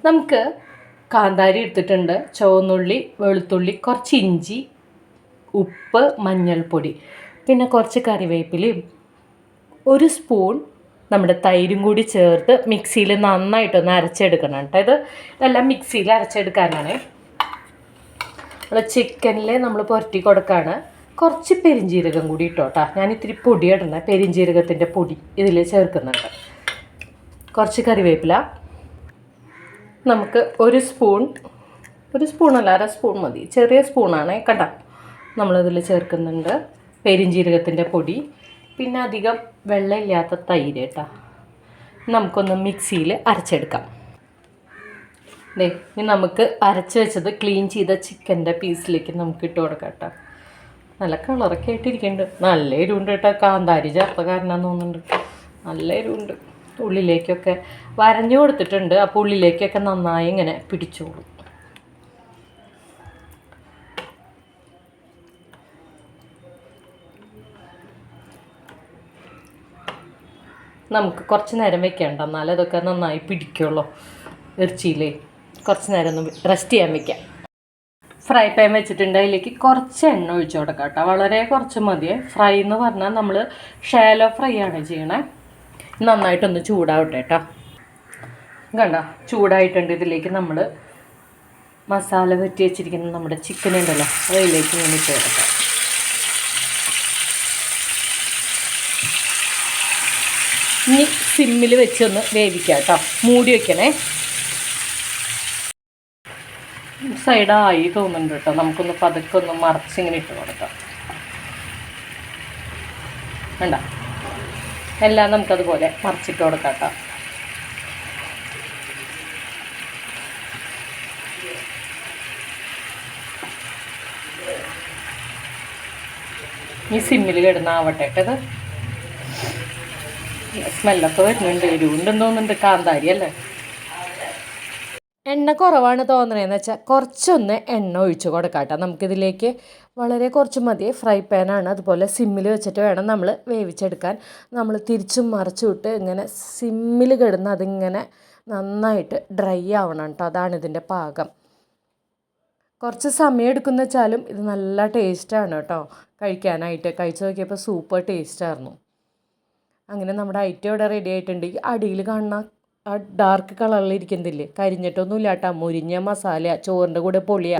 നമുക്ക് കാന്താരി എടുത്തിട്ടുണ്ട്, ചുവന്നുള്ളി, വെളുത്തുള്ളി, കുറച്ച് ഇഞ്ചി, ഉപ്പ്, മഞ്ഞൾപ്പൊടി, പിന്നെ കുറച്ച് കറിവേപ്പിലയും ഒരു സ്പൂൺ നമ്മുടെ തൈരും കൂടി ചേർത്ത് മിക്സിയിൽ നന്നായിട്ടൊന്ന് അരച്ചെടുക്കണം കേട്ടോ. ഇതെല്ലാം മിക്സിയിൽ അരച്ചെടുക്കാനാണ്. നമ്മൾ ചിക്കനിൽ നമ്മൾ പുരട്ടി കൊടുക്കുകയാണ്. കുറച്ച് പെരിഞ്ജീരകം കൂടി ഇട്ടോട്ടാ. ഞാൻ ഇത്തിരി പൊടി ഇടണേ, പെരിഞ്ജീരകത്തിൻ്റെ പൊടി ഇതിൽ ചേർക്കുന്നുണ്ട്. കുറച്ച് കറിവേപ്പില, നമുക്ക് ഒരു സ്പൂണല്ല, അര സ്പൂൺ മതി, ചെറിയ സ്പൂണാണ് കണ്ട, നമ്മളിതിൽ ചേർക്കുന്നുണ്ട്. പെരിഞ്ജീരകത്തിൻ്റെ പൊടി, പിന്നെ അധികം വെള്ളമില്ലാത്ത തൈര് കേട്ടോ. നമുക്കൊന്ന് മിക്സിയിൽ അരച്ചെടുക്കാം. ഇനി നമുക്ക് അരച്ച് വെച്ചത് ക്ലീൻ ചെയ്ത ചിക്കൻ്റെ പീസിലേക്ക് നമുക്ക് ഇട്ട് കൊടുക്കാം കേട്ടോ. നല്ല കളറൊക്കെ ആയിട്ടിരിക്കുന്നുണ്ട്. നല്ല എരിവുണ്ട് കേട്ടോ. കാന്താരി ചേർത്ത കാരണമെന്ന് തോന്നുന്നുണ്ട്. നല്ല എരിവുണ്ട്. ഉള്ളിലേക്കൊക്കെ വരഞ്ഞു കൊടുത്തിട്ടുണ്ട്. അപ്പോൾ ഉള്ളിലേക്കൊക്കെ നന്നായി ഇങ്ങനെ പിടിച്ചോളും. നമുക്ക് കുറച്ച് നേരം വെക്കേണ്ട, എന്നാലും അതൊക്കെ നന്നായി പിടിക്കുള്ളൂ. ഇറച്ചിയിലേ കുറച്ച് നേരം ഒന്ന് റെസ്റ്റ് ചെയ്യാൻ വെക്കാം. ഫ്രൈ പാൻ വെച്ചിട്ടുണ്ട്. അതിലേക്ക് കുറച്ച് എണ്ണ ഒഴിച്ചു കൊടുക്കാം കേട്ടോ. വളരെ കുറച്ച് മതിയേ. ഫ്രൈ എന്ന് പറഞ്ഞാൽ നമ്മൾ ഷാലോ ഫ്രൈ ആണ് ചെയ്യണേ. നന്നായിട്ടൊന്ന് ചൂടാവട്ടെ കേട്ടോ. കണ്ട ചൂടായിട്ടുണ്ട്. ഇതിലേക്ക് നമ്മൾ മസാല വെട്ടി വെച്ചിരിക്കുന്ന നമ്മുടെ ചിക്കൻ ഉണ്ടല്ലോ, അതിലേക്ക് ഇങ്ങനെ ഇട്ട് കൊടുക്കാം. ഇനി സിമ്മിൽ വെച്ചൊന്ന് വേവിക്കാം കേട്ടോ. മൂടി വയ്ക്കണേ. സൈഡായി തോന്നുന്നുണ്ട് കേട്ടോ. നമുക്കൊന്ന് പതുക്കെ ഒന്ന് മറച്ചിങ്ങനെ ഇട്ട് കൊടുക്കാം. വേണ്ട, എല്ലാം നമുക്കതുപോലെ മറച്ചിട്ട് കൊടുക്കാം കേട്ടോ. ഈ സിമ്മിൽ കിടന്നാവട്ടെ കേട്ടത്. സ്മെല്ലൊക്കെ വരുന്നുണ്ട്. എരിവുണ്ടെന്ന് തോന്നുന്നുണ്ട്. കാന്താരി അല്ലേ. എണ്ണ കുറവാണ് തോന്നണേന്ന് വെച്ചാൽ കുറച്ചൊന്ന് എണ്ണ ഒഴിച്ച് കൊടുക്കാം കേട്ടോ. നമുക്കിതിലേക്ക് വളരെ കുറച്ച് മതി. ഫ്രൈ പാനാണ്, അതുപോലെ സിമ്മിൽ വെച്ചിട്ട് വേണം നമ്മൾ വേവിച്ചെടുക്കാൻ. നമ്മൾ തിരിച്ചും മറിച്ചും ഇട്ട് ഇങ്ങനെ സിമ്മിൽ കിടന്ന് അതിങ്ങനെ നന്നായിട്ട് ഡ്രൈ ആവണം കേട്ടോ. അതാണ് ഇതിൻ്റെ പാകം. കുറച്ച് സമയം എടുക്കുന്ന വെച്ചാലും ഇത് നല്ല ടേസ്റ്റാണ് കേട്ടോ കഴിക്കാനായിട്ട്. കഴിച്ച് നോക്കിയപ്പോൾ സൂപ്പർ ടേസ്റ്റായിരുന്നു. അങ്ങനെ നമ്മുടെ ഐറ്റം ഇവിടെ റെഡി ആയിട്ടുണ്ട്. അടിയിൽ കാണുന്ന ആ ഡാർക്ക് കളറിലിരിക്കുന്നില്ലേ, കരിഞ്ഞിട്ടൊന്നുമില്ല കേട്ടോ. മുരിഞ്ഞ മസാല ചോറിൻ്റെ കൂടെ പൊളിയ.